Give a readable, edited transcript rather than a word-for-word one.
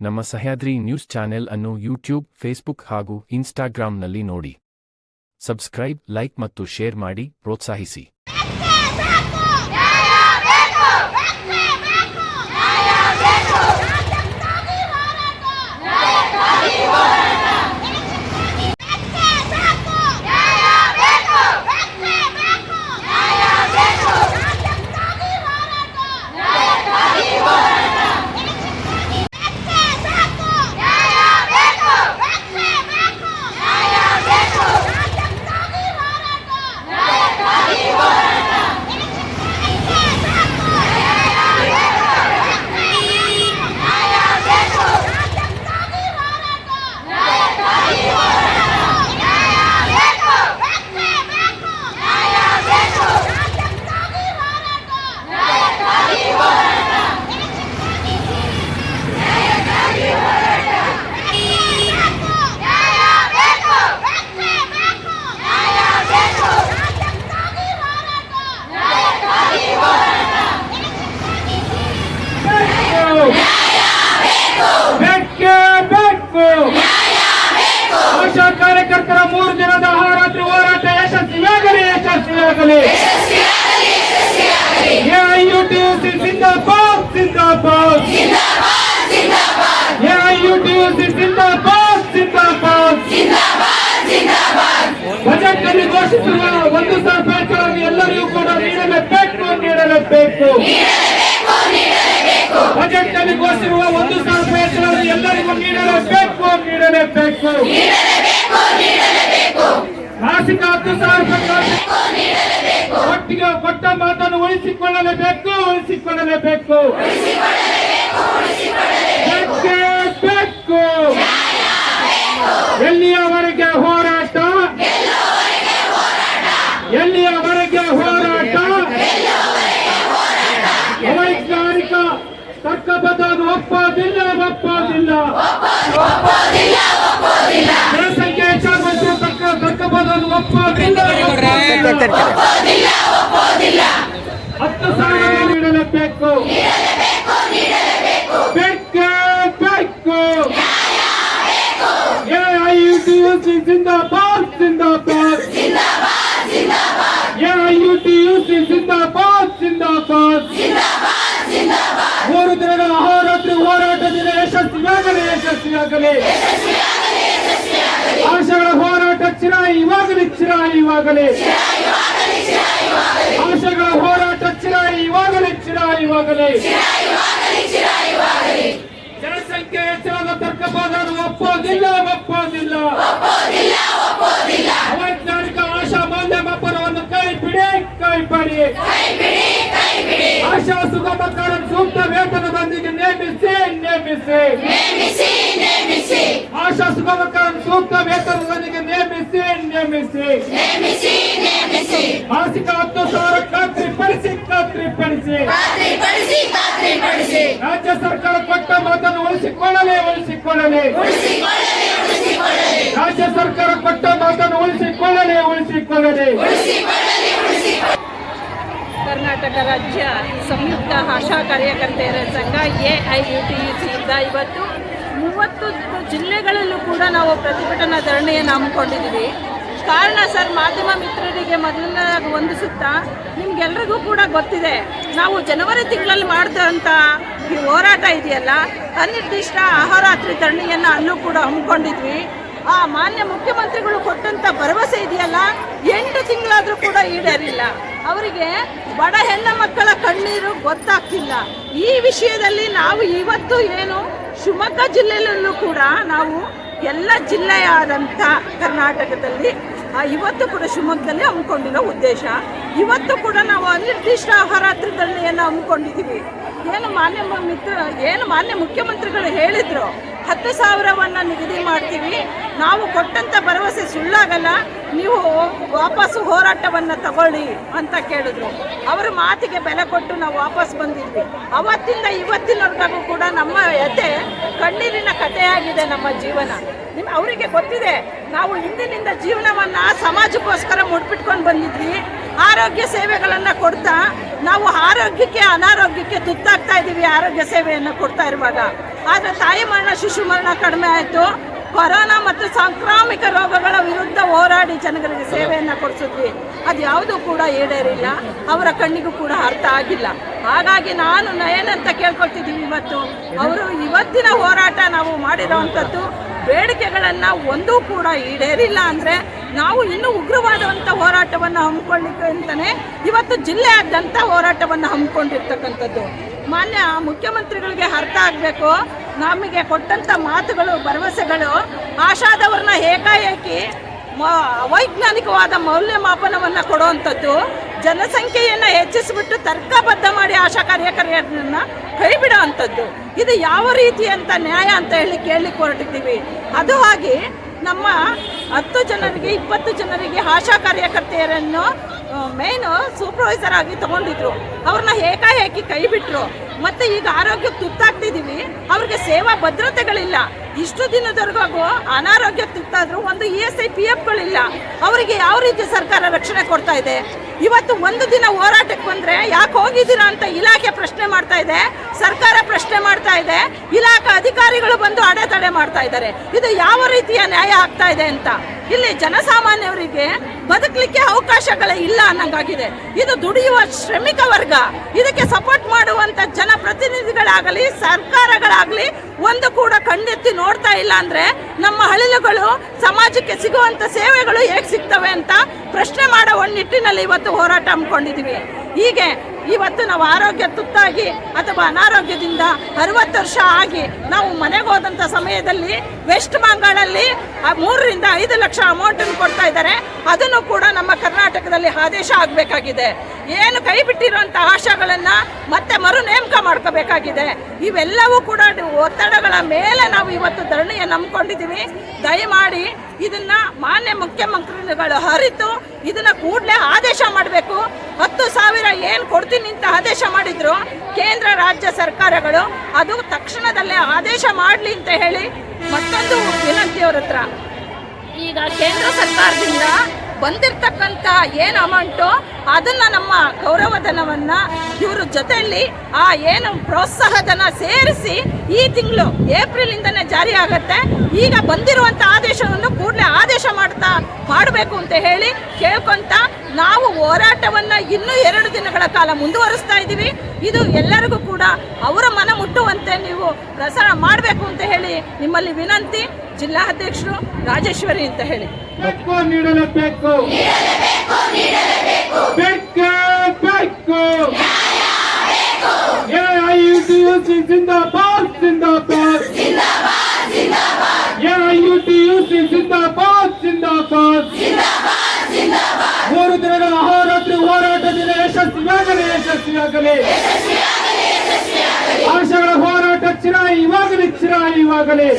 ನಮ್ಮ Sahyadri news channel ಅನ್ನು YouTube, Facebook ಹಾಗೂ ಇನ್ಸ್ಟಾಗ್ರಾಂನಲ್ಲಿ ನೋಡಿ. ಸಬ್ಸ್ಕ್ರೈಬ್, ಲೈಕ್ ಮತ್ತು ಶೇರ್ ಮಾಡಿ ಪ್ರೋತ್ಸಾಹಿಸಿ. ಆಶಾ ಕಾರ್ಯಕರ್ತರ 3 ದಿನದ ಅಹೋರಾತ್ರಿ ಹೋರಾಟ ಯಶಸ್ವಿಯಾಗಲಿ. ಎಐಯುಟಿಯುಸಿ ಜಿಂದಾಬಾದ್ ಜಿಂದಾಬಾದ್. ಎಐಯುಟಿಯುಸಿ ಜಿಂದಾಬಾದ್ ಜಿಂದಾಬಾದ್. ಬಜೆಟ್ನಲ್ಲಿ ಘೋಷಿಸಿರುವ 1,000 ರೂಪಾಯಿಗಳನ್ನು ಎಲ್ಲರಿಗೂ ಕೂಡ ನೀಡಲೇಬೇಕು. ಬಜೆಟ್ನಲ್ಲಿ ಘೋಷಿಸಿರುವ 1,000 ರೂಪಾಯಿಗಳನ್ನು ಎಲ್ಲರಿಗೂ ನೀಡಲೇಬೇಕು. ಮಾಸಿಕ 10,000 ರೂಪಾಯಿ ಒಟ್ಟಿಗೆ ಕೊಟ್ಟ ಮಾತನ್ನು ಉಳಿಸಿಕೊಳ್ಳಲೇಬೇಕು. ಎಲ್ಲಿಯವರೆಗೆ ಹೋರಾಟ? ಅವೈಜ್ಞಾನಿಕ ತರ್ಕಬದ್ಧವನ್ನು ಒಪ್ಪೋದಿಲ್ಲ. ಜನಸಂಖ್ಯೆ ಹೆಚ್ಚಾಗುವಂತೆ ತರ್ಕಬದ್ಧವನ್ನು ಒಪ್ಪೋದಿಲ್ಲ. 10,000 ನೀಡಲೇಬೇಕು. ಎಐಯುಟಿಯುಸಿ ಜಿಂದಾಬಾದ್. ಎಐಯುಟಿಯುಸಿ ಜಿಂದಾಬಾದ್. 3 ದಿನದ ಅಹೋರಾತ್ರಿ ಹೋರಾಟದಿಂದ ಯಶಸ್ವಿಯಾಗಲಿ. ಆಶಾಗಳ ಹೋರಾಟ ಚಿರಾಯುವಾಗಲಿ. ಆಶಾಗಳ ಹೋರಾಟ ಚಿರಾಯುವಾಗಲಿ. ಜನಸಂಖ್ಯೆ ಹೆಚ್ಚಾದ ತರ್ಕಬದ್ಧವನ್ನು ಒಪ್ಪೋದಿಲ್ಲ. ಅವೈಜ್ಞಾನಿಕ ಆಶಾ ಮೌಲ್ಯಮಾಪನವನ್ನು ಕೈ ಬಿಡಿ. ಆಶಾ ಸುಗಮಕರಣ ಸೂಕ್ತ ವೇತನದೊಂದಿಗೆ ನೇಮಿಸಿ. ಆಶಾ ಸುಗಮಕರಣ ಸೂಕ್ತ ವೇತನದೊಂದಿಗೆ ನೇಮಿಸಿ. ಮಾಸಿಕ 10,000 ಖಾತ್ರಿಪಡಿಸಿ. ರಾಜ್ಯ ಸರ್ಕಾರ ಕೊಟ್ಟ ಮಾತನ್ನು ಉಳಿಸಿಕೊಳ್ಳಲಿ. ರಾಜ್ಯ ಸರ್ಕಾರ ಕೊಟ್ಟ ಮಾತನ್ನು ಉಳಿಸಿಕೊಳ್ಳಲಿ. ಕರ್ನಾಟಕ ರಾಜ್ಯ ಸಂಯುಕ್ತ ಆಶಾ ಕಾರ್ಯಕರ್ತೆಯರ ಸಂಘ ಎಐಯುಟಿಯುಸಿಯಿಂದ ಇವತ್ತು 30 ಜಿಲ್ಲೆಗಳಲ್ಲೂ ಕೂಡ ನಾವು ಪ್ರತಿಭಟನಾ ಧರಣಿಯನ್ನು ಹಮ್ಮಿಕೊಂಡಿದ್ದೀವಿ. ಕಾರಣ ಸರ್, ಮಾಧ್ಯಮ ಮಿತ್ರರಿಗೆ ಮೊದಲನೇದಾಗಿ ವಂದಿಸುತ್ತಾ, ನಿಮ್ಗೆಲ್ರಿಗೂ ಕೂಡ ಗೊತ್ತಿದೆ, ನಾವು ಜನವರಿ ತಿಂಗಳಲ್ಲಿ ಮಾಡಿದಂಥ ಈ ಹೋರಾಟ ಇದೆಯಲ್ಲ, ಅನಿರ್ದಿಷ್ಟ ಅಹೋರಾತ್ರಿ ಧರಣಿಯನ್ನು ಅಲ್ಲೂ ಕೂಡ ಹಮ್ಮಿಕೊಂಡಿದ್ವಿ. ಆ ಮಾನ್ಯ ಮುಖ್ಯಮಂತ್ರಿಗಳು ಕೊಟ್ಟಂಥ ಭರವಸೆ ಇದೆಯಲ್ಲ, 8 ತಿಂಗಳಾದರೂ ಕೂಡ ಈಡೇರಿಲ್ಲ. ಅವರಿಗೆ ಬಡ ಹೆಣ್ಣು ಮಕ್ಕಳ ಕಣ್ಣೀರು ಗೊತ್ತಾಗ್ತಿಲ್ಲ. ಈ ವಿಷಯದಲ್ಲಿ ನಾವು ಇವತ್ತು ಏನು ಶಿವಮೊಗ್ಗ ಜಿಲ್ಲೆಯಲ್ಲೂ ಕೂಡ ನಾವು ಎಲ್ಲ ಜಿಲ್ಲೆಯಾದಂಥ ಕರ್ನಾಟಕದಲ್ಲಿ ಇವತ್ತು ಕೂಡ ಶಿವಮೊಗ್ಗದಲ್ಲಿ ಹಮ್ಮಿಕೊಂಡಿರೋ ಉದ್ದೇಶ, ಇವತ್ತು ಕೂಡ ನಾವು ಅನಿರ್ದಿಷ್ಟ ಅಹೋರಾತ್ರಿ ಧರಣಿಯನ್ನು ಹಮ್ಮಿಕೊಂಡಿದ್ದೀವಿ. ಏನು ಮಾನ್ಯ ಮುಖ್ಯಮಂತ್ರಿಗಳು ಹೇಳಿದ್ರು, 10,000ವನ್ನು ನಿಗದಿ ಮಾಡ್ತೀವಿ, ನಾವು ಕೊಟ್ಟಂಥ ಭರವಸೆ ಸುಳ್ಳಾಗಲ್ಲ, ನೀವು ವಾಪಸ್ಸು ಹೋರಾಟವನ್ನು ತಗೊಳ್ಳಿ ಅಂತ ಕೇಳಿದ್ರು. ಅವರ ಮಾತಿಗೆ ಬೆಲೆ ಕೊಟ್ಟು ನಾವು ವಾಪಸ್ ಬಂದಿದ್ವಿ. ಅವತ್ತಿಂದ ಇವತ್ತಿನವರೆಗೂ ಕೂಡ ನಮ್ಮ ಎದೆ ಕಣ್ಣೀರಿನ ಕಥೆಯಾಗಿದೆ ನಮ್ಮ ಜೀವನ. ಅವರಿಗೆ ಗೊತ್ತಿದೆ, ನಾವು ಇಂದಿನಿಂದ ಜೀವನವನ್ನು ಸಮಾಜಕ್ಕೋಸ್ಕರ ಮುಡ್ಪಿಟ್ಕೊಂಡು ಬಂದಿದ್ವಿ. ಆರೋಗ್ಯ ಸೇವೆಗಳನ್ನು ಕೊಡ್ತಾ ನಾವು ಆರೋಗ್ಯಕ್ಕೆ ಅನಾರೋಗ್ಯಕ್ಕೆ ತುತ್ತಾಗ್ತಾ ಇದ್ದೀವಿ. ಆರೋಗ್ಯ ಸೇವೆಯನ್ನು ಕೊಡ್ತಾ ಇರುವಾಗ ಆದರೆ ತಾಯಿ ಮರಣ ಶಿಶು ಮರಣ ಕಡಿಮೆ ಆಯಿತು. ಕೊರೋನಾ ಮತ್ತು ಸಾಂಕ್ರಾಮಿಕ ರೋಗಗಳ ವಿರುದ್ಧ ಹೋರಾಡಿ ಜನಗಳಿಗೆ ಸೇವೆಯನ್ನು ಕೊಡಿಸಿದ್ವಿ. ಅದು ಯಾವುದೂ ಕೂಡ ಈಡೇರಿಲ್ಲ, ಅವರ ಕಣ್ಣಿಗೂ ಕೂಡ ಅರ್ಥ ಆಗಿಲ್ಲ. ಹಾಗಾಗಿ ನಾನು ಏನಂತ ಕೇಳ್ಕೊಳ್ತಿದ್ದೀವಿ, ಅವರು ಇವತ್ತಿನ ಹೋರಾಟ ನಾವು ಮಾಡಿರೋವಂಥದ್ದು ಬೇಡಿಕೆಗಳನ್ನು ಒಂದೂ ಕೂಡ ಈಡೇರಿಲ್ಲ ಅಂದರೆ ನಾವು ಇನ್ನೂ ಉಗ್ರವಾದಂಥ ಹೋರಾಟವನ್ನು ಹಮ್ಮಿಕೊಳ್ಳಿಕ್ಕೆ ಅಂತಲೇ ಇವತ್ತು ಜಿಲ್ಲೆಯಾದ್ಯಂತ ಹೋರಾಟವನ್ನು ಹಮ್ಮಿಕೊಂಡಿರ್ತಕ್ಕಂಥದ್ದು. ಮಾನ್ಯ ಮುಖ್ಯಮಂತ್ರಿಗಳಿಗೆ ಅರ್ಥ ಆಗಬೇಕು, ನಮಗೆ ಕೊಟ್ಟಂಥ ಮಾತುಗಳು, ಭರವಸೆಗಳು, ಆಶಾದವ್ರನ್ನ ಏಕಾಏಕಿ ಅವೈಜ್ಞಾನಿಕವಾದ ಮೌಲ್ಯಮಾಪನವನ್ನು ಕೊಡುವಂಥದ್ದು, ಜನಸಂಖ್ಯೆಯನ್ನು ಹೆಚ್ಚಿಸಿಬಿಟ್ಟು ತರ್ಕಬದ್ಧ ಮಾಡಿ ಆಶಾ ಕಾರ್ಯಕರ್ತೆಯರನ್ನು ಕೈ ಬಿಡುವಂಥದ್ದು, ಇದು ಯಾವ ರೀತಿ ಅಂತ ನ್ಯಾಯ ಅಂತ ಹೇಳಿ ಕೇಳಲಿಕ್ಕೆ ಹೊರಟಿದ್ದೀವಿ. ಅದು ಹಾಗೆ ನಮ್ಮ 10 ಜನರಿಗೆ 20 ಜನರಿಗೆ ಆಶಾ ಕಾರ್ಯಕರ್ತೆಯರನ್ನು ಮೇನು ಸೂಪರ್ವೈಸರ್ ಆಗಿ ತಗೊಂಡಿದ್ರು, ಅವ್ರನ್ನ ಏಕಾಏಕಿ ಕೈ ಬಿಟ್ಟರು. ಮತ್ತು ಈಗ ಆರೋಗ್ಯಕ್ಕೆ ತುತ್ತಾಗ್ತಿದ್ದೀವಿ, ಅವ್ರಿಗೆ ಸೇವಾ ಭದ್ರತೆಗಳಿಲ್ಲ. ಇಷ್ಟು ದಿನದವರೆಗೂ ಅನಾರೋಗ್ಯಕ್ಕೆ ತುತ್ತಾದರೂ ಒಂದು ESI PFಗಳಿಲ್ಲ. ಅವರಿಗೆ ಯಾವ ರೀತಿ ಸರ್ಕಾರ ರಕ್ಷಣೆ ಕೊಡ್ತಾ ಇದೆ? ಇವತ್ತು ಒಂದು ದಿನ ಹೋರಾಟಕ್ಕೆ ಬಂದರೆ ಯಾಕೆ ಹೋಗಿದ್ದೀರಾ ಅಂತ ಇಲಾಖೆ ಪ್ರಶ್ನೆ ಮಾಡ್ತಾ ಇದೆ, ಸರ್ಕಾರ ಪ್ರಶ್ನೆ ಮಾಡ್ತಾ ಇದೆ, ಇಲಾಖೆ ಅಧಿಕಾರಿಗಳು ಬಂದು ಅಡೆತಡೆ ಮಾಡ್ತಾ ಇದ್ದಾರೆ. ಇದು ಯಾವ ರೀತಿಯ ನ್ಯಾಯ ಆಗ್ತಾ ಇದೆ ಅಂತ ಇಲ್ಲಿ ಜನಸಾಮಾನ್ಯರಿಗೆ ಬದುಕಲಿಕ್ಕೆ ಅವಕಾಶಗಳೇ ಇಲ್ಲ ಅನ್ನಂಗಾಗಿದೆ. ಇದು ದುಡಿಯುವ ಶ್ರಮಿಕ ವರ್ಗ, ಇದಕ್ಕೆ ಸಪೋರ್ಟ್ ಮಾಡುವಂಥ ಜನಪ್ರತಿನಿಧಿಗಳಾಗಲಿ ಸರ್ಕಾರಗಳಾಗಲಿ ಒಂದು ಕೂಡ ಕಣ್ಣೆತ್ತಿ ನೋಡ್ತಾ ಇಲ್ಲ ಅಂದರೆ ನಮ್ಮ ಹಳ್ಳಿಗಳು ಸಮಾಜಕ್ಕೆ ಸಿಗುವಂಥ ಸೇವೆಗಳು ಹೇಗೆ ಸಿಗ್ತವೆ ಅಂತ ಪ್ರಶ್ನೆ ಮಾಡೋ ಒಂದು ನಿಟ್ಟಿನಲ್ಲಿ ಇವತ್ತು ಹೋರಾಟ ಹಮ್ಮಿಕೊಂಡಿದ್ದೀವಿ. ಹೀಗೆ ಇವತ್ತು ನಾವು ಆರೋಗ್ಯ ತುತ್ತಾಗಿ ಅಥವಾ ಅನಾರೋಗ್ಯದಿಂದ 60 ವರ್ಷ ಆಗಿ ನಾವು ಮನೆಗೆ ಹೋದಂಥ ಸಮಯದಲ್ಲಿ ವೆಸ್ಟ್ ಬೆಂಗಾಳಲ್ಲಿ 3 ರಿಂದ 5 ಲಕ್ಷ ಅಮೌಂಟನ್ನು ಕೊಡ್ತಾ ಇದ್ದಾರೆ. ಅದನ್ನು ಕೂಡ ನಮ್ಮ ಕರ್ನಾಟಕದಲ್ಲಿ ಆದೇಶ ಆಗಬೇಕಾಗಿದೆ. ಏನು ಕೈ ಬಿಟ್ಟಿರುವಂಥ ಆಶಾಗಳನ್ನು ಮತ್ತೆ ಮರು ನೇಮಕ ಮಾಡ್ಕೋಬೇಕಾಗಿದೆ. ಇವೆಲ್ಲವೂ ಕೂಡ ಒತ್ತಡಗಳ ಮೇಲೆ ನಾವು ಇವತ್ತು ಧರಣಿಯನ್ನು ನಂಬಿಕೊಂಡಿದ್ದೀವಿ. ದಯಮಾಡಿ ಇದನ್ನು ಮಾನ್ಯ ಮುಖ್ಯಮಂತ್ರಿಗಳು ಅರಿತು ಇದನ್ನು ಕೂಡಲೇ ಆದೇಶ ಮಾಡಬೇಕು. 10,000 ಏನು ಕೊಡ್ತೀನಿ ಅಂತ ಆದೇಶ ಮಾಡಿದ್ರು ಕೇಂದ್ರ ರಾಜ್ಯ ಸರ್ಕಾರಗಳು, ಅದು ತಕ್ಷಣದಲ್ಲೇ ಆದೇಶ ಮಾಡಲಿ ಅಂತ ಹೇಳಿ ಮತ್ತೊಂದು ವಿನಂತಿಯವ್ರ ಹತ್ರ. ಈಗ ಕೇಂದ್ರ ಸರ್ಕಾರದಿಂದ ಬಂದಿರತಕ್ಕಂಥ ಏನು ಅಮೌಂಟು ಅದನ್ನು ನಮ್ಮ ಗೌರವಧನವನ್ನು ಇವರು ಜೊತೆಯಲ್ಲಿ ಏನು ಪ್ರೋತ್ಸಾಹಧನ ಸೇರಿಸಿ ಈ ತಿಂಗಳು ಏಪ್ರಿಲಿಂದನೇ ಜಾರಿ ಆಗುತ್ತೆ. ಈಗ ಬಂದಿರುವಂಥ ಆದೇಶವನ್ನು ಕೂಡಲೇ ಆದೇಶ ಮಾಡಬೇಕು ಅಂತ ಹೇಳಿ ಕೇಳ್ಕೊಂತ ನಾವು ಹೋರಾಟವನ್ನು ಇನ್ನೂ 2 ದಿನಗಳ ಕಾಲ ಮುಂದುವರಿಸ್ತಾ ಇದ್ದೀವಿ. ಇದು ಎಲ್ಲರಿಗೂ ಕೂಡ ಅವರ ಮನ ಮುಟ್ಟುವಂತೆ ನೀವು ಪ್ರಸಾರ ಮಾಡಬೇಕು ಅಂತ ಹೇಳಿ ನಿಮ್ಮಲ್ಲಿ ವಿನಂತಿ. ಜಿಲ್ಲಾಧ್ಯಕ್ಷರು ರಾಜೇಶ್ವರಿ ಅಂತ ಹೇಳಿ. ನೀಡಲೇಬೇಕು, AIUTUC ಜಿಂದಾಬಾದ್ ಜಿಂದಾಬಾದ್, AIUTUC ಜಿಂದಾಬಾದ್ ಜಿಂದಾಬಾದ್. 3 ದಿನಗಳ ಅಹೋರಾತ್ರಿ ಹೋರಾಟದಿಂದ ಯಶಸ್ವಿಯಾಗಲಿ. ಆಶಾಗಳ ಹೋರಾಟ ಚಿರಾಯುವಾಗಲಿ.